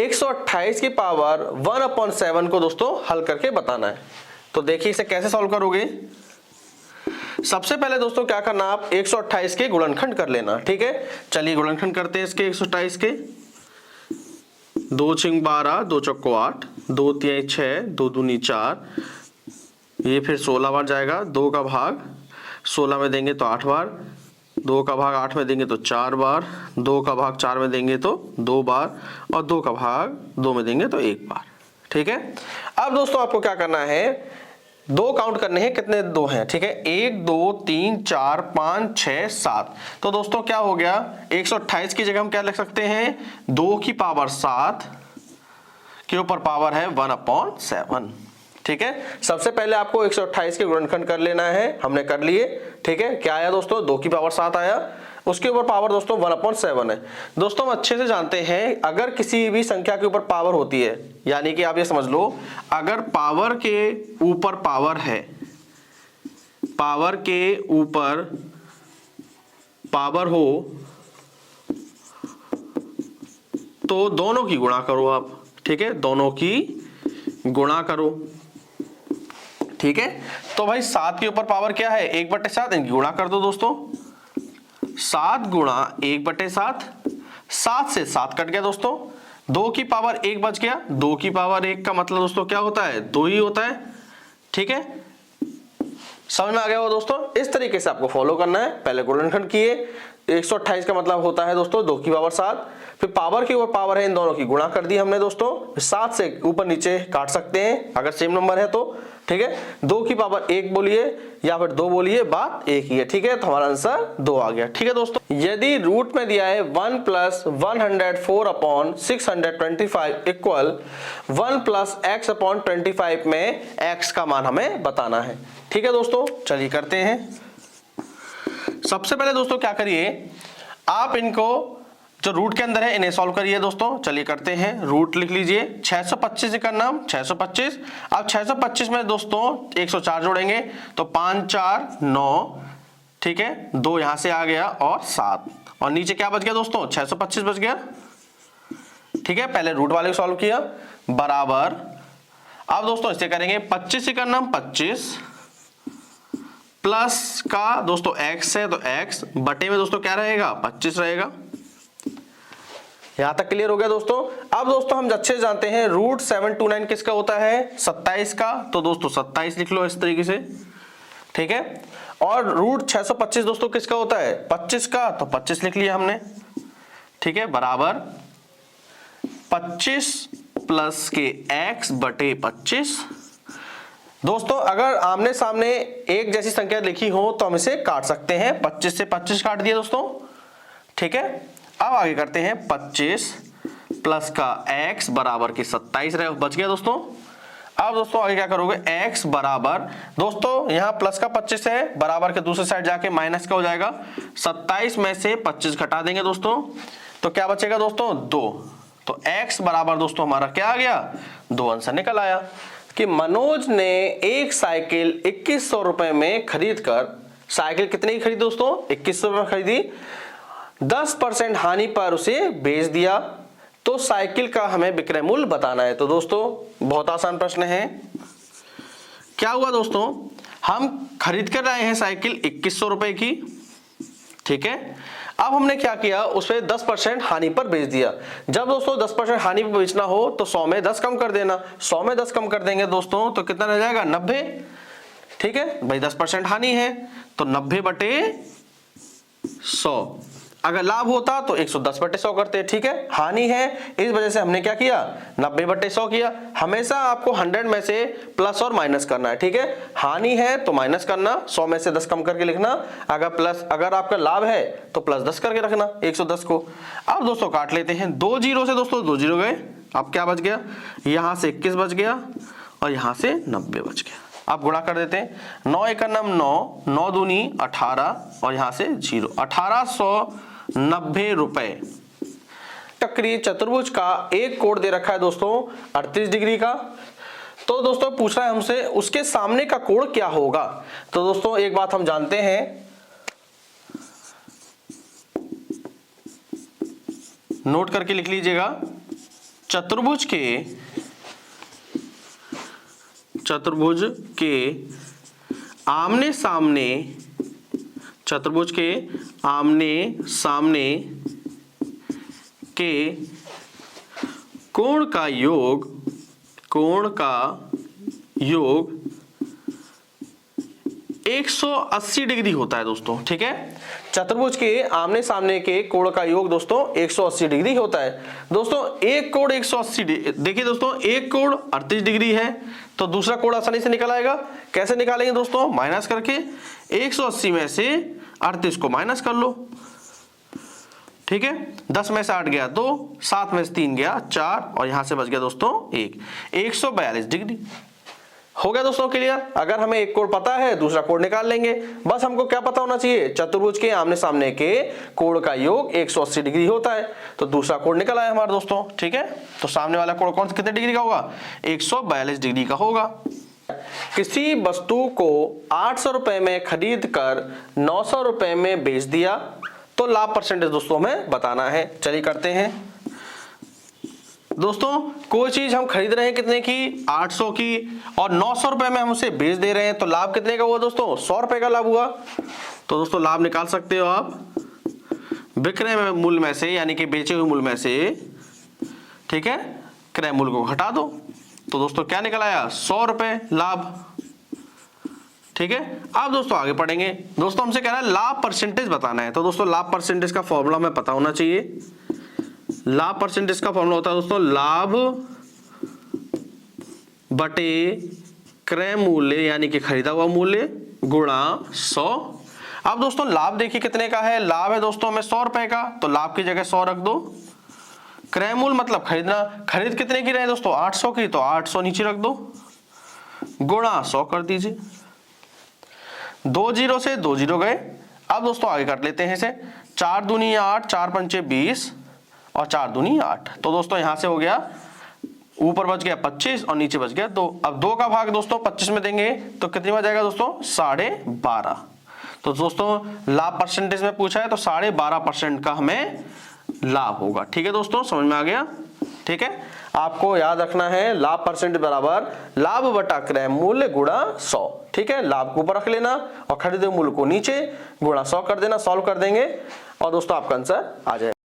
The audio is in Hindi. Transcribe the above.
128 की पावर 1/7 को दोस्तों हल करके बताना है। तो देखिए इसे कैसे सॉल्व करोगे। सबसे पहले दोस्तों क्या करना, आप 128 के गुणनखंड कर लेना। ठीक है, चलिए गुणनखंड करते हैं इसके 128 के। 2 छिंग 12, 2 चौको 8, 2 तिहाई 6, 2 दूनी 4, ये फिर 16 बार जाएगा। 2 का भाग 16 में देंगे तो 8 बार, 2 का भाग 8 में देंगे तो 4 बार, 2 का भाग 4 में देंगे तो 2 बार, और 2 का भाग 2 में देंगे तो 1 बार। ठीक है, अब दोस्तों आपको क्या करना है, 2 काउंट करने हैं, कितने 2 हैं। ठीक है, 1 2 3 4 5 6 7। तो दोस्तों क्या हो गया, 128 की जगह हम क्या लिख सकते हैं, 2 की पावर 7 के ऊपर पावर है 1/7। ठीक है, सबसे पहले आपको 128 के गुणनखंड कर लेना है, हमने कर लिए। ठीक है, क्या आया दोस्तों, 2 की पावर 7 आया, उसके ऊपर पावर दोस्तों 1/7 है। दोस्तों हम अच्छे से जानते हैं, अगर किसी भी संख्या के ऊपर पावर होती है, यानी कि आप ये समझ लो, अगर पावर के ऊपर पावर है, पावर के ऊपर पावर हो, तो दोनों की गुणा करो आप। ठीक है, दोनों की गुणा करो। ठीक है, तो भाई 7 के ऊपर पावर क्या है, 1/7, इनकी गुणा कर दो दोस्तों। 7 गुणा 1/7, 7 से 7 कट गया दोस्तों, 2 की पावर 1 बच गया। 2 की पावर 1 का मतलब दोस्तों क्या होता है, 2 ही होता है। ठीक है, समझ में आ गया हो दोस्तों। इस तरीके से आपको फॉलो करना है। पहले गुणनखंड किए, 128 का मतलब होता है दोस्तों 2 की पावर 7, फिर पावर के ऊपर पावर है, इन दोनों की गुणा कर दी हमने दोस्तों। 7 से ऊपर नीचे काट सकते हैं अगर सेम नंबर है तो। ठीक है, 2 की पावर 1 बोलिए या फिर 2 बोलिए, बात एक ही है। ठीक है, तो हमारा आंसर 2 आ गया। ठीक है दोस्तों, यदि रूट में दिया है 1 + 104/625 इक्वल 1 + x/25 में x का मान हमें बताना है। ठीक है दोस्तों, चलिए करते हैं। सबसे पहले दोस्तों क्या करिए, आप इनको जो रूट के अंदर है इन्हें सॉल्व करिए दोस्तों। चलिए करते हैं, रूट लिख लीजिए। 625 का नाम 625। अब 625 में दोस्तों 104 जोड़ेंगे तो 5 4 9। ठीक है, 2 यहां से आ गया और 7, और नीचे क्या बच गया दोस्तों, 625 बच गया। ठीक है, पहले रूट वाले को सॉल्व किया, बराबर। अब दोस्तों इसे करेंगे 25 का नाम 25 प्लस का दोस्तों x है तो x बटे में दोस्तों क्या रहेगा, 25 रहेगा। यहां तक क्लियर हो गया दोस्तों। अब दोस्तों हम अच्छे से जानते हैं रूट 729 किसका होता है, 27 का, तो दोस्तों 27 लिख लो इस तरीके से। ठीक है, और रूट 625 दोस्तों किसका होता है, 25 का, तो 25 लिख लिया हमने। ठीक है, बराबर 25 प्लस के x बटे 25। दोस्तों अगर आमने सामने एक जैसी संख्या लिखी हो तो हम इसे काट सकते हैं। 25 से 25 काट दिया दोस्तों। ठीक है, अब आगे करते हैं 25 प्लस का x बराबर की 27 रहे बच गया दोस्तों। अब दोस्तों आगे क्या करोगे, x बराबर दोस्तों यहाँ प्लस का 25 है, बराबर के दूसरे साइड जाके माइनस का हो जाएगा। 27 में से 25 घटा देंगे दोस्तों, तो क्या बचेगा दोस्तों, 2। तो x बराबर दोस्तों हमारा क्या आ गया, 2 आंसर निकल आया कि मनोज ने एक साइकिल 2100 रुपए में खरीद कर, साइकिल कितने की खरीदी दोस्तों, 2100 रुपए खरीदी, 10% हानि पर उसे बेच दिया, तो साइकिल का हमें विक्रय मूल्य बताना है। तो दोस्तों बहुत आसान प्रश्न है। क्या हुआ दोस्तों, हम खरीद कर रहे हैं साइकिल 2100 रुपए की। ठीक है, अब हमने क्या किया, उसपे 10% हानि पर बेच दिया। जब दोस्तों 10% हानि पर बेचना हो तो 100 में 10 कम कर देना। 100 में 10 कम कर देंगे दोस्तों तो कितना रह जाएगा, 90। ठीक है भाई, 10% हानि है तो 90 बटे 100। अगर लाभ होता तो 110 बटे 100 करते। ठीक है, हानि है इस वजह से हमने क्या किया, 90 बटे 100 किया। हमेशा आपको 100 में से प्लस और माइनस करना है। ठीक है, हानि है तो माइनस करना, 100 में से 10 कम करके लिखना। अगर आपका लाभ है तो प्लस 10 करके रखना 110 को। अब दोस्तों काट लेते हैं, 2 जीरो से दोस्तों 2 जीरो गए। अब क्या बच गया, यहां से 21 बच गया और यहां से 90 बच गया। आप गुणा कर देते हैं, 9 एक नाम 9, 9 दूनी 18 और यहां से 0, 1890 रुपए। चक्रीय चतुर्भुज का एक कोण दे रखा है दोस्तों 38 डिग्री का। तो दोस्तों पूछ रहा है हमसे उसके सामने का कोण क्या होगा। तो दोस्तों एक बात हम जानते हैं, नोट करके लिख लीजिएगा, चतुर्भुज के आमने सामने, चतुर्भुज के आमने सामने के कोण का योग 180 डिग्री होता है दोस्तों। ठीक है, चतुर्भुज के आमने सामने के कोण का योग दोस्तों 180 डिग्री होता है। दोस्तों एक कोण 180 देखिए दोस्तों, एक कोण 38 डिग्री है तो दूसरा कोण आसानी से निकल आएगा। कैसे निकालेंगे दोस्तों? माइनस करके 180 में से 38 को माइनस कर लो। ठीक है, 10 में से 8 गया 2, 7 में से 3 गया 4 और यहां से बच गया दोस्तों 142 डिग्री। हो गया दोस्तों क्लियर। अगर हमें एक कोण पता है दूसरा कोण निकाल लेंगे। बस हमको क्या पता होना चाहिए? चतुर्भुज के आमने सामने के कोण का योग 180 डिग्री होता है तो दूसरा कोण निकल आया हमारा दोस्तों। ठीक है, तो सामने वाला कोण कौन कितने डिग्री का होगा? 142 डिग्री का होगा। किसी वस्तु को 800 रुपए में खरीद कर 900 रुपए में बेच दिया तो लाभ परसेंटेज दोस्तों हमें बताना है। चलिए करते हैं दोस्तों। कोई चीज हम खरीद रहे हैं कितने की? 800 की, और 900 रुपए में हम उसे बेच दे रहे हैं तो लाभ कितने का हुआ दोस्तों? 100 रुपए का लाभ हुआ। तो दोस्तों लाभ निकाल सकते हो आप विक्रय मूल्य में से, यानी कि बेचे हुए मूल्य में से। ठीक है, क्रय मूल्य को हटा दो तो दोस्तों क्या निकल आया? 100 रुपए लाभ। ठीक है, अब दोस्तों आगे पढ़ेंगे। दोस्तों हमसे कह रहा है लाभ परसेंटेज बताना है, तो दोस्तों लाभ परसेंटेज का फॉर्मूला हमें पता होना चाहिए। लाभ परसेंटेज का फॉर्मूला होता है दोस्तों लाभ बटे क्रय मूल्य, यानी कि खरीदा हुआ मूल्य, गुणा 100। अब दोस्तों लाभ देखिए कितने का है? लाभ है दोस्तों हमें 100 रुपए का, तो लाभ की जगह 100 रख दो। क्रय मूल्य मतलब खरीदना, खरीद कितने की रहे दोस्तों? 800 की, तो 800 नीचे रख दो, गुणा 100 कर दीजिए। 2 जीरो से 2 जीरो गए। अब दोस्तों आगे कर लेते हैं इसे। 4 दूनी 8, 4 पंचे 20 और 4 दूनी 8। तो दोस्तों यहां से हो गया, ऊपर बच गया 25 और नीचे बच गया 2। अब 2 का भाग दोस्तों 25 में देंगे तो कितनी बच जाएगा दोस्तों? 12.5। तो दोस्तों लाभ परसेंटेज में पूछा है तो 12.5% का हमें लाभ होगा। ठीक है दोस्तों, समझ में आ गया? ठीक है, आपको याद रखना है लाभ परसेंटेज बराबर लाभ बटा क्रय मूल्य गुणा 100। ठीक है, लाभ को ऊपर रख लेना और खरीदे मूल्य को नीचे, गुणा 100 कर देना, सॉल्व कर देंगे और दोस्तों आपका आंसर आ जाएगा।